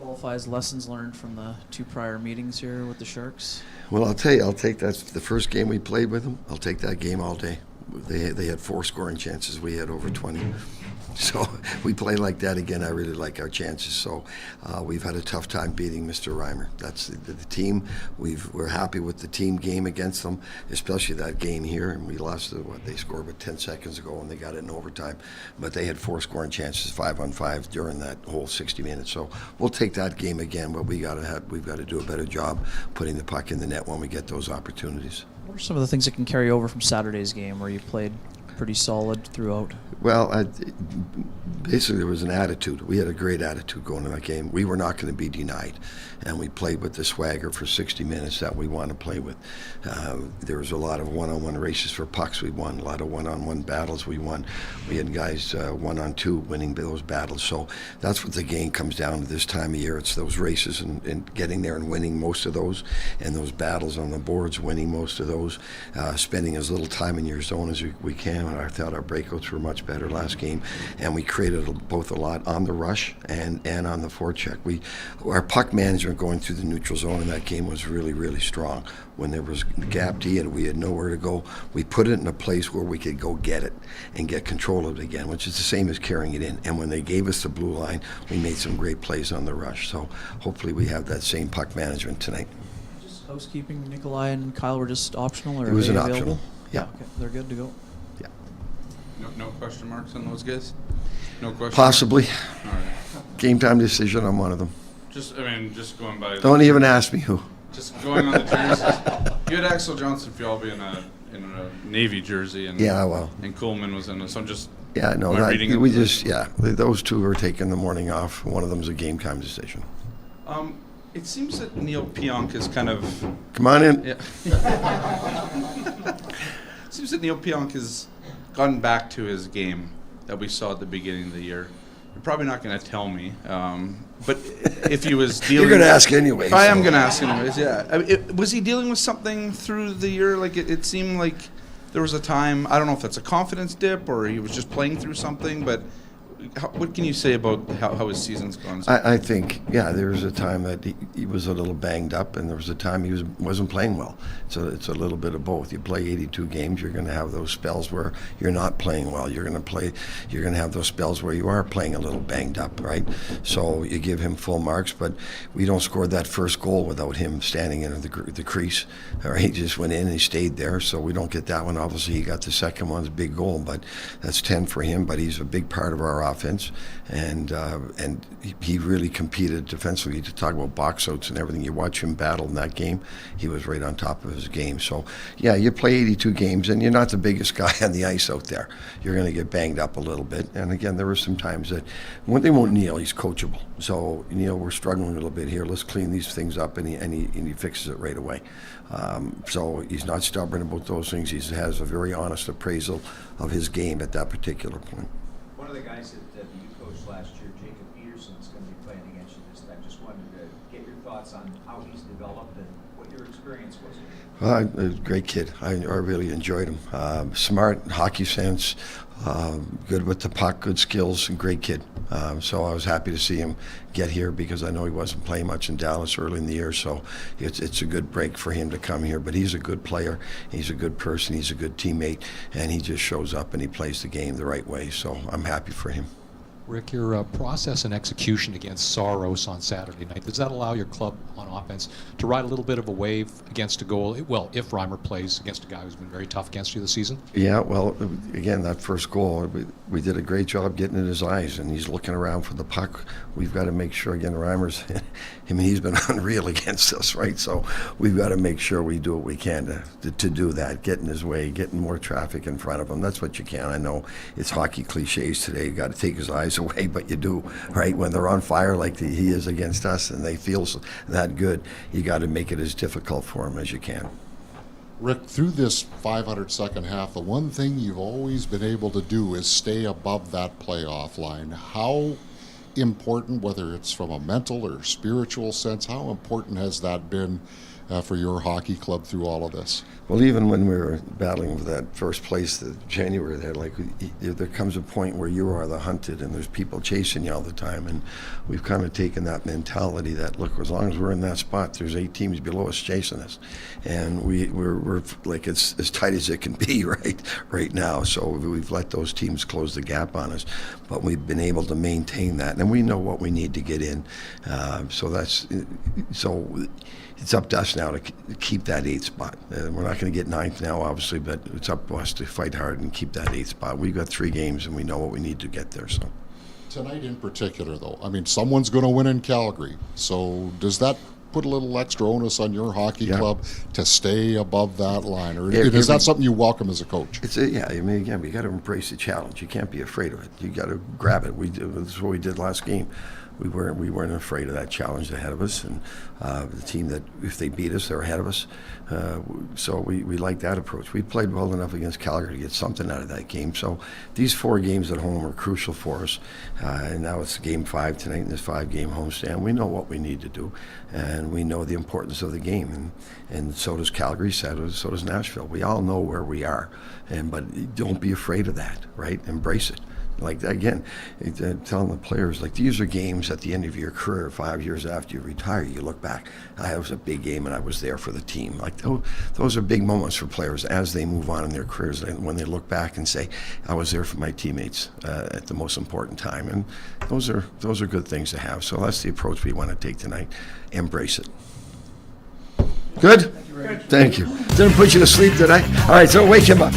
qualify as lessons learned from the 2 prior meetings here with the Sharks? Well, I'll tell you, I'll take that. The first game we played with them, I'll take that game all day. They had 4 scoring chances. We had over 20. So we play like that again. I really like our chances. So we've had a tough time beating Mr. Reimer. That's the team. We're happy with the team game against them, especially that game here. And we lost they scored with 10 seconds ago and they got it in overtime. But they had 4 scoring chances, 5-on-5 during that whole 60 minutes. So we'll take that game again. But we've got to do a better job putting the puck in the net when we get those opportunities. What are some of the things that can carry over from Saturday's game where you played pretty solid throughout? Well, basically there was an attitude. We had a great attitude going in that game. We were not going to be denied, and we played with the swagger for 60 minutes that we want to play with. There was a lot of one-on-one races for pucks we won, a lot of one-on-one battles we won. We had guys 1-on-2 winning those battles. So that's what the game comes down to this time of year. It's those races and getting there and winning most of those, and those battles on the boards, winning most of those, spending as little time in your zone as we can. I thought our breakouts were much better last game, and we created both a lot on the rush and on the forecheck. Our puck management going through the neutral zone in that game was really, really strong. When there was gap D and we had nowhere to go, we put it in a place where we could go get it and get control of it again, which is the same as carrying it in. And when they gave us the blue line, we made some great plays on the rush. So hopefully we have that same puck management tonight. Just housekeeping, Nikolai and Kyle were just optional, or it was are an they optional. available? Yeah. Okay, they're good to go. Yeah. No question marks on those guys? No question Possibly. All right. Game time decision on one of them. Just going by. Don't even ask me who. Just going on the jerseys. You had Axel Johnson Fjallby in a Navy jersey, and Yeah, well. and Coleman was in it. So I'm just. Yeah, no, am I reading it? those two were taking the morning off. One of them's a game time decision. It seems that Neil Pionk is kind of. Come on in. Yeah. It seems that Neil Pionk has gotten back to his game that we saw at the beginning of the year. You're probably not going to tell me, but if he was dealing, You're going to ask anyway. I am going to ask anyways. Yeah, I mean, was he dealing with something through the year? Like it seemed like there was a time. I don't know if that's a confidence dip or he was just playing through something. But what can you say about how his season's gone? I think, there was a time that he was a little banged up, and there was a time he wasn't playing well. So it's a little bit of both. You play 82 games, you're going to have those spells where you're not playing well. You're going to have those spells where you are playing a little banged up, right? So you give him full marks, but we don't score that first goal without him standing in the crease. Or he just went in and he stayed there, so we don't get that one. Obviously, he got the second one, it's a big goal, but that's 10 for him. But he's a big part of our offense, and he really competed defensively. To talk about box outs and everything, you watch him battle in that game, he was right on top of his game. So you play 82 games and you're not the biggest guy on the ice out there. You're going to get banged up a little bit, and again, there were some times that one thing about Neil, he's coachable. So we're struggling a little bit here, let's clean these things up, and he fixes it right away. So he's not stubborn about those things. He has a very honest appraisal of his game at that particular point. One of the guys that you coached last year, Jacob Peterson, is going to be playing against you this time. Just wanted to get your thoughts on how he's developed and what your experience was. A great kid. I really enjoyed him. Smart, hockey sense, good with the puck, good skills, and great kid. So I was happy to see him get here because I know he wasn't playing much in Dallas early in the year. So it's a good break for him to come here. But he's a good player. He's a good person. He's a good teammate. And he just shows up and he plays the game the right way. So I'm happy for him. Rick, your process and execution against Saros on Saturday night, does that allow your club on offense to ride a little bit of a wave against a goal? Well, if Reimer plays against a guy who's been very tough against you this season? Yeah, well, again, that first goal, we did a great job getting in his eyes, and he's looking around for the puck. We've got to make sure, again, Reimer's, he's been unreal against us, right? So we've got to make sure we do what we can to do that, get in his way, getting more traffic in front of him. That's what you can. I know it's hockey cliches today. You got to take his eyes away, but you do, right? When they're on fire like he is against us and they feel that good, you got to make it as difficult for him as you can. Rick, through this 500-second half, the one thing you've always been able to do is stay above that playoff line. How important, whether it's from a mental or spiritual sense, how important has that been for your hockey club through all of this? Well, even when we were battling for that first place, the January, there comes a point where you are the hunted, and there's people chasing you all the time. And we've kind of taken that mentality that, look, as long as we're in that spot, there's 8 teams below us chasing us, and we're like it's as tight as it can be right now. So we've let those teams close the gap on us, but we've been able to maintain that, and we know what we need to get in. So it's up to us now to keep that 8th spot. We're not going to get 9th now, obviously, but it's up to us to fight hard and keep that 8th spot. We've got 3 games, and we know what we need to get there. So Tonight in particular, though, I mean, someone's going to win in Calgary. So does that put a little extra onus on your hockey club to stay above that line? Or is that something you welcome as a coach? Yeah, I mean, again, we got to embrace the challenge. You can't be afraid of it. You got to grab it. That's what we did last game. We weren't afraid of that challenge ahead of us, and the team that if they beat us, they're ahead of us. So we like that approach. We played well enough against Calgary to get something out of that game. So these 4 games at home are crucial for us, and now it's game 5 tonight in this 5-game homestand. We know what we need to do, and we know the importance of the game, and so does Calgary, so does Nashville. We all know where we are, but don't be afraid of that, right? Embrace it. Like, again, telling the players, like, these are games at the end of your career, 5 years after you retire, you look back, that was a big game and I was there for the team. Like, those are big moments for players as they move on in their careers, when they look back and say, I was there for my teammates at the most important time. And those are good things to have. So that's the approach we want to take tonight. Embrace it. Good? Thank you. Didn't put you to sleep, did I? All right, so wake him up.